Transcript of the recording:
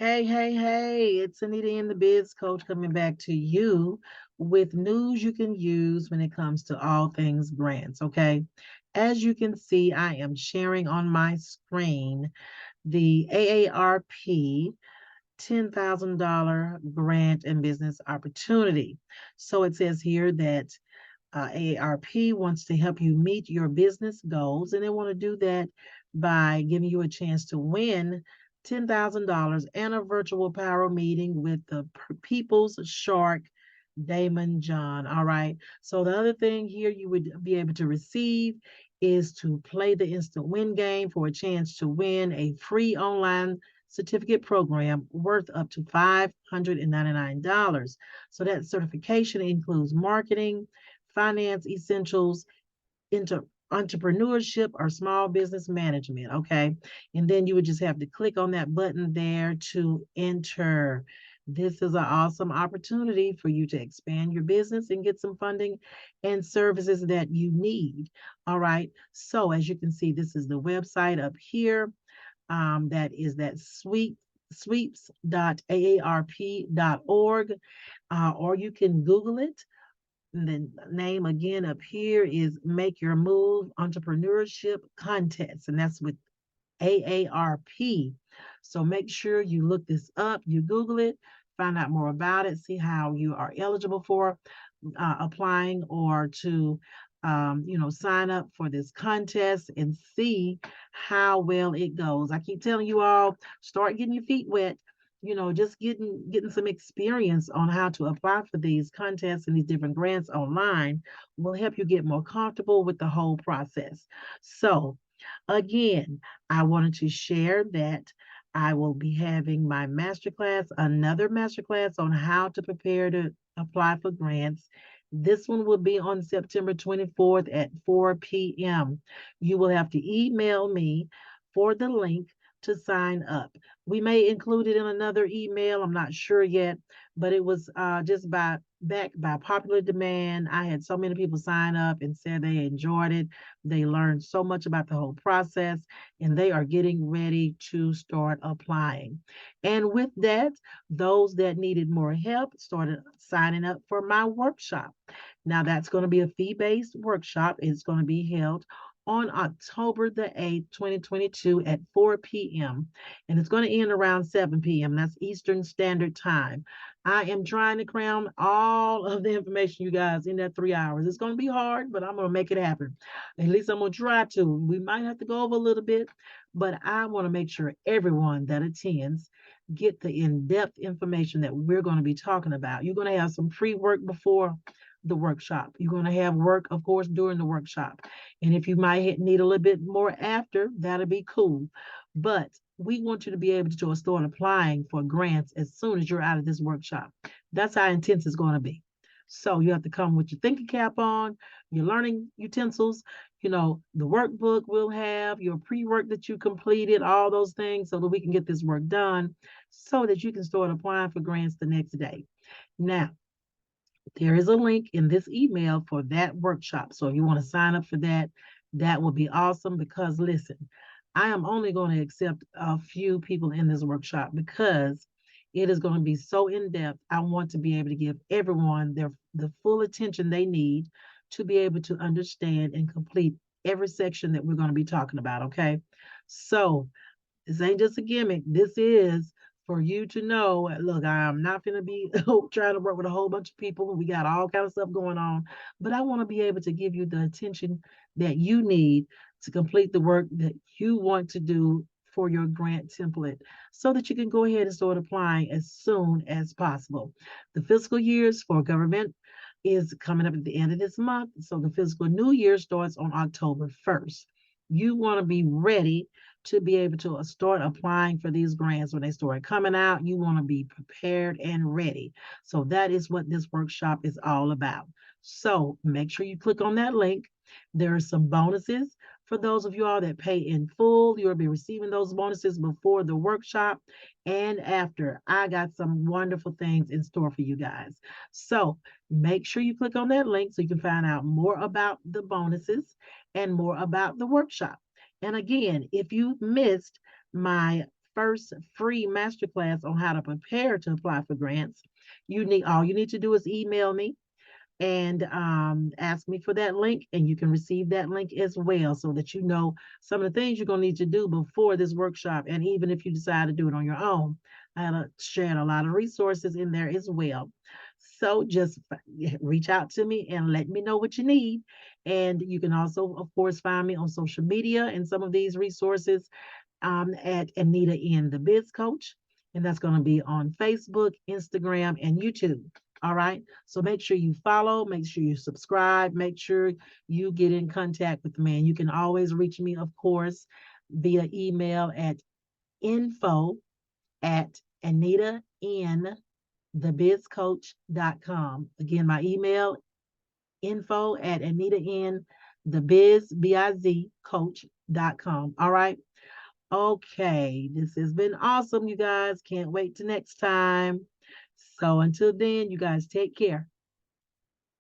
Hey, it's Anita in the Biz Coach coming back to you with news you can use when it comes to all things grants. Okay. As you can see, I am sharing on my screen the AARP $10,000 grant and business opportunity. So it says here that AARP wants to help you meet your business goals, and they want to do that by giving you a chance to win $10,000 and a virtual power meeting with the People's Shark, Damon John. All right. So the other thing here you would be able to receive is to play the instant win game for a chance to win a free online certificate program worth up to $599. So that certification includes marketing, finance essentials, into entrepreneurship or small business management. Okay. And then you would just have to click on that button there to enter. This is an awesome opportunity for you to expand your business and get some funding and services that you need. All right. So as you can see, this is the website up here. That is that sweeps.aarp.org, or you can Google it. The name again up here is Make Your Move Entrepreneurship Contest, and that's with AARP. So make sure you look this up, you Google it, find out more about it, see how you are eligible for applying or to, sign up for this contest and see how well it goes. I keep telling you all, start getting your feet wet. Just getting some experience on how to apply for these contests and these different grants online will help you get more comfortable with the whole process. So, again, I wanted to share that I will be having my masterclass, another masterclass on how to prepare to apply for grants. This one will be on September 24th at 4 p.m. You will have to email me for the link to sign up. We may include it in another email. I'm not sure yet, but it was just by popular demand. I had so many people sign up and said they enjoyed it. They learned so much about the whole process, and they are getting ready to start applying. And with that, those that needed more help started signing up for my workshop. Now, that's going to be a fee-based workshop. It's going to be held on October the 8th, 2022 at 4 p.m. And it's going to end around 7 p.m. That's Eastern Standard Time. I am trying to cram all of the information, you guys, in that 3 hours. It's going to be hard, but I'm going to make it happen. At least I'm going to try to. We might have to go over a little bit, but I want to make sure everyone that attends get the in-depth information that we're going to be talking about. You're going to have some pre-work before the workshop. You're going to have work, of course, during the workshop. And if you might need a little bit more after, that'll be cool. But we want you to be able to start applying for grants as soon as you're out of this workshop. That's how intense it's going to be. So you have to come with your thinking cap on, your learning utensils, the workbook we'll have, your pre-work that you completed, all those things so that we can get this work done so that you can start applying for grants the next day. Now, there is a link in this email for that workshop. So if you want to sign up for that, that will be awesome because listen, I am only going to accept a few people in this workshop because it is going to be so in depth. I want to be able to give everyone the full attention they need to be able to understand and complete every section that we're going to be talking about. Okay. So this ain't just a gimmick. This is for you to know, look, I'm not going to be trying to work with a whole bunch of people. We got all kind of stuff going on, but I want to be able to give you the attention that you need to complete the work that you want to do for your grant template so that you can go ahead and start applying as soon as possible. The fiscal years for government is coming up at the end of this month. So the fiscal new year starts on October 1st. You want to be ready to be able to start applying for these grants when they start coming out. You want to be prepared and ready. So that is what this workshop is all about. So make sure you click on that link. There are some bonuses for those of you all that pay in full. You'll be receiving those bonuses before the workshop and after. I got some wonderful things in store for you guys. So make sure you click on that link so you can find out more about the bonuses and more about the workshop. And again, if you missed my first free masterclass on how to prepare to apply for grants, all you need to do is email me and ask me for that link, and you can receive that link as well, so that you know some of the things you're going to need to do before this workshop. And even if you decide to do it on your own, I have shared a lot of resources in there as well. So just reach out to me and let me know what you need. And you can also, of course, find me on social media and some of these resources at Anita N, the Biz Coach. And that's going to be on Facebook, Instagram, and YouTube. All right. So make sure you follow, make sure you subscribe, make sure you get in contact with me. And you can always reach me, of course, via email at info at Anita N, thebizcoach.com. Again, my email, info at Anita N, the coach.com. All right. Okay, this has been awesome, you guys. Can't wait till next time. So until then, you guys take care.